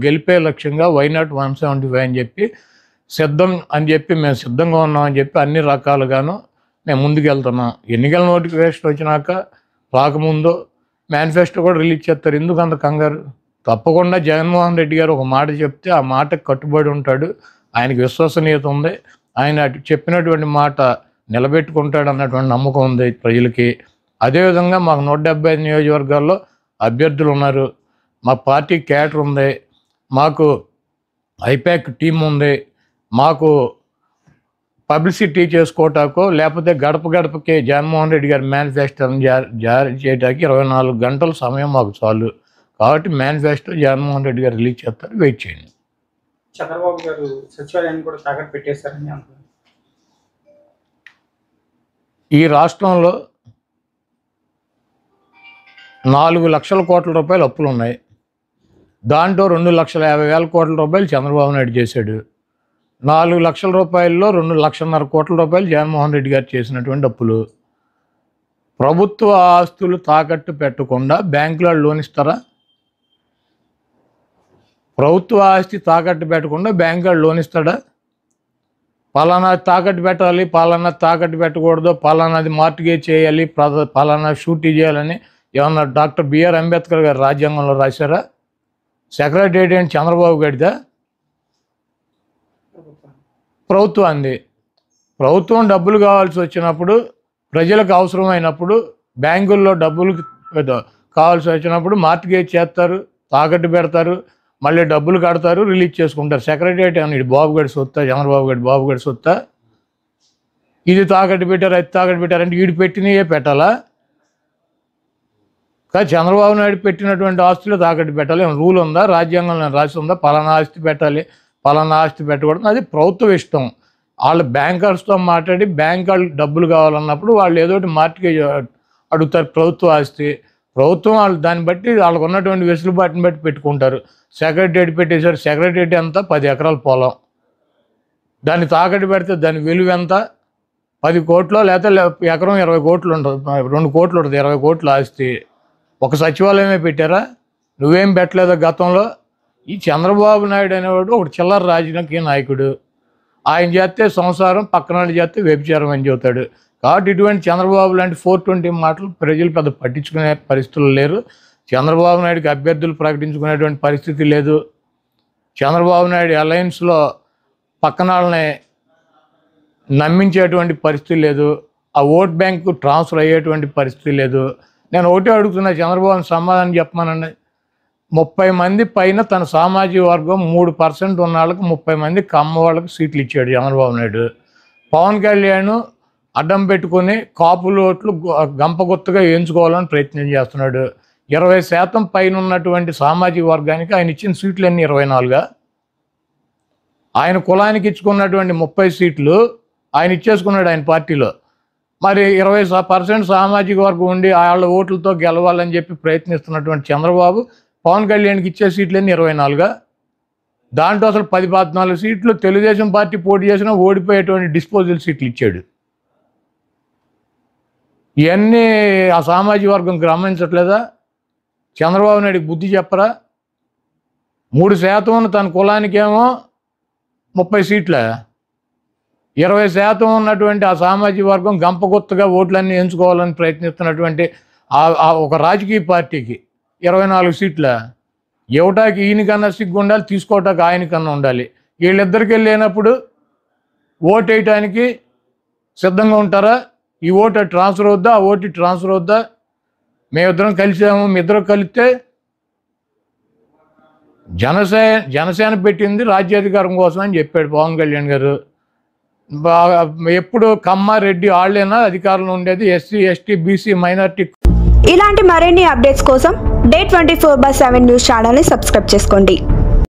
గెలిపే లక్ష్యంగా వైనాట్ 175 అని చెప్పి సిద్ధం అని చెప్పి మేము సిద్ధంగా ఉన్నామని చెప్పి అన్ని రకాలుగాను మేము ముందుకెళ్తున్నాం. ఎన్నికల నోటిఫికేషన్ వచ్చినాక రాకముందు మేనిఫెస్టో కూడా రిలీజ్ చేస్తారు. ఎందుకు అంత కంగారు? తప్పకుండా జగన్మోహన్ రెడ్డి గారు ఒక మాట చెప్తే ఆ మాటకు కట్టుబడి ఉంటాడు. ఆయనకి విశ్వసనీయత ఉంది. ఆయన చెప్పినటువంటి మాట నిలబెట్టుకుంటాడు అన్నటువంటి నమ్మకం ఉంది ప్రజలకి. అదేవిధంగా మాకు 175 నియోజకవర్గాల్లో అభ్యర్థులు ఉన్నారు. మా పార్టీ క్యాడర్ ఉంది. మాకు ఐపాక్ టీం ఉంది. మాకు పబ్లిసిటీ చేసుకోవటాకో లేకపోతే గడప గడపకి జగన్మోహన్ రెడ్డి గారి మేనిఫెస్టోని జారీ చేయడానికి 24 గంటల సమయం మాకు చాలు. కాబట్టి మేనిఫెస్టో జగన్మోహన్ రెడ్డి గారు రిలీజ్ చేస్తారు. వెయిట్ చేయండి. చంద్రబాబు గారు సచివాలయాన్ని కూడా తాకట్టు పెట్టేశారని అంటున్నారు. ఈ రాష్ట్రంలో 4 లక్షల కోట్ల రూపాయలు అప్పులు ఉన్నాయి. దాంట్లో 2,50,000 కోట్ల రూపాయలు చంద్రబాబు నాయుడు చేశాడు. 4 లక్షల రూపాయల్లో 2,50,000 కోట్ల రూపాయలు జగన్మోహన్ రెడ్డి గారు చేసినటువంటి అప్పులు. ప్రభుత్వ ఆస్తులు తాకట్టు పెట్టకుండా బ్యాంకులో లోన్ ఇస్తారా? ప్రభుత్వ ఆస్తి తాకట్టు పెట్టకుండా బ్యాంకులో లోన్ ఇస్తాడా? పలానా తాకట్టు పెట్టాలి, పలానా తాకట్టు పెట్టకూడదు, పలానాది మార్టిగేజ్ చేయాలి, పలానా షూటీ చేయాలని ఏమన్నా డాక్టర్ బిఆర్ అంబేద్కర్ గారు రాజ్యాంగంలో రాశారా? సెక్రటేరియట్ ఏంటి చంద్రబాబు గారిదా? ప్రభుత్వాన్ని. ప్రభుత్వం డబ్బులు కావాల్సి వచ్చినప్పుడు, ప్రజలకు అవసరమైనప్పుడు, బ్యాంకుల్లో డబ్బులు కావాల్సి వచ్చినప్పుడు మార్టిగేజ్ చేస్తారు, తాకట్టు పెడతారు, మళ్ళీ డబ్బులు కడతారు, రిలీజ్ చేసుకుంటారు. సెక్రటేరియట్ అని ఇది బాబు గడి సొత్తా, చంద్రబాబు గడి బాబు గడి సొత్తా? ఇది తాకట్టు పెట్టారు, అది తాకట్టు పెట్టారంటే వీడు పెట్టినయే పెట్టాలా? కానీ చంద్రబాబు నాయుడు పెట్టినటువంటి ఆస్తులు తాకట్టు పెట్టాలి. రూల్ ఉందా? రాజ్యాంగంలో రాసి ఉందా? పలానా ఆస్తి పెట్టాలి, పలానా ఆస్తి పెట్టకూడదు. అది ప్రభుత్వం ఇష్టం. వాళ్ళు బ్యాంకర్స్తో మాట్లాడి బ్యాంక్ వాళ్ళు డబ్బులు కావాలన్నప్పుడు వాళ్ళు ఏదో ఒకటి మార్టిగేజ్ అడుగుతారు. ప్రభుత్వ ఆస్తి ప్రభుత్వం వాళ్ళు దాన్ని బట్టి వాళ్ళకు ఉన్నటువంటి వెసులుబాటుని బట్టి పెట్టుకుంటారు. సెక్రటేరియట్ పెట్టేశారు. సెక్రటేరియట్ ఎంత? 10 ఎకరాల పొలం. దాన్ని తాకట్టు పెడితే దాని విలువ ఎంత? 10 కోట్లు, లేకపోతే ఎకరం 20 కోట్లు ఉంటుంది, 2 కోట్లు ఉంటుంది, 20 కోట్ల ఆస్తి. ఒక సచివాలయమే పెట్టారా? నువ్వేం పెట్టలేదా గతంలో? ఈ చంద్రబాబు నాయుడు అనేవాడు ఒక చిల్లర రాజకీయ నాయకుడు. ఆయన చేస్తే సంసారం, పక్కన వాళ్ళు చేస్తే వ్యభిచారం అని చెబుతాడు. కాబట్టి ఇటువంటి చంద్రబాబు లాంటి 420 మాటలు ప్రజలు పెద్ద పట్టించుకునే పరిస్థితులు లేరు. చంద్రబాబు నాయుడుకి అభ్యర్థులు ప్రకటించుకునేటువంటి పరిస్థితి లేదు. చంద్రబాబు నాయుడు అలయన్స్లో పక్కన వాళ్ళని నమ్మించేటువంటి పరిస్థితి లేదు. ఆ ఓట్ బ్యాంకు ట్రాన్స్ఫర్ అయ్యేటువంటి పరిస్థితి లేదు. నేను ఒకటే అడుగుతున్నా, చంద్రబాబుని సమాధానం చెప్పమానండి. 30 మంది పైన తన సామాజిక వర్గం 3% ఉన్న వాళ్ళకి 30 మంది కమ్మ వాళ్ళకి సీట్లు ఇచ్చాడు చంద్రబాబు నాయుడు. పవన్ కళ్యాణ్ అడ్డం పెట్టుకుని కాపులు ఓట్లు గంపగుత్తగా వేయించుకోవాలని ప్రయత్నం చేస్తున్నాడు. 20% పైన ఉన్నటువంటి సామాజిక వర్గానికి ఆయన ఇచ్చిన సీట్లు అన్నీ 24గా. ఆయన కులానికి ఇచ్చుకున్నటువంటి 30 సీట్లు ఆయన ఇచ్చేసుకున్నాడు ఆయన పార్టీలో. మరి 20% సామాజిక వర్గం ఉండి వాళ్ళ ఓట్లతో గెలవాలని చెప్పి ప్రయత్నిస్తున్నటువంటి చంద్రబాబు పవన్ కళ్యాణ్కి ఇచ్చే సీట్లన్నీ 24గా. దాంట్లో అసలు 10-14 సీట్లు తెలుగుదేశం పార్టీ పోటీ చేసినా ఓడిపోయేటువంటి డిస్పోజల్ సీట్లు ఇచ్చాడు. ఇవన్నీ ఆ సామాజిక వర్గం గమనించట్లేదా? చంద్రబాబు నాయుడికి బుద్ధి చెప్పరా? 3% ఉన్న తన కులానికేమో 30 సీట్ల, 20% ఉన్నటువంటి ఆ సామాజిక వర్గం గంపగుత్తగా ఓట్లన్నీ ఎంచుకోవాలని ప్రయత్నిస్తున్నటువంటి ఒక రాజకీయ పార్టీకి 24 సీట్ల. ఇవ్వటానికి ఈయనకన్నా సిగ్గు ఉండాలి, తీసుకోవటానికి ఆయనకన్నా ఉండాలి. వీళ్ళిద్దరికి వెళ్ళినప్పుడు ఓటు వేయటానికి సిద్ధంగా ఉంటారా? ఈ ఓటు ట్రాన్స్ఫర్ అవుద్దా, ఆ ఓటు ట్రాన్స్ఫర్ అవుద్దా? మేమిద్దరం కలిసాము, మీ ఇద్దరు కలిస్తే జనసేన పెట్టింది రాజ్యాధికారం కోసం అని చెప్పాడు పవన్ కళ్యాణ్ గారు. ఎప్పుడు కమ్మ రెడ్డి వాళ్ళైనా అధికారంలో ఉండేది, ఎస్సీ ఎస్టీ బీసీ మైనార్టీ. ఇలాంటి మరిన్ని అప్డేట్స్ కోసం Day 24/7 న్యూస్ ఛానల్ని సబ్స్క్రైబ్ చేసుకోండి.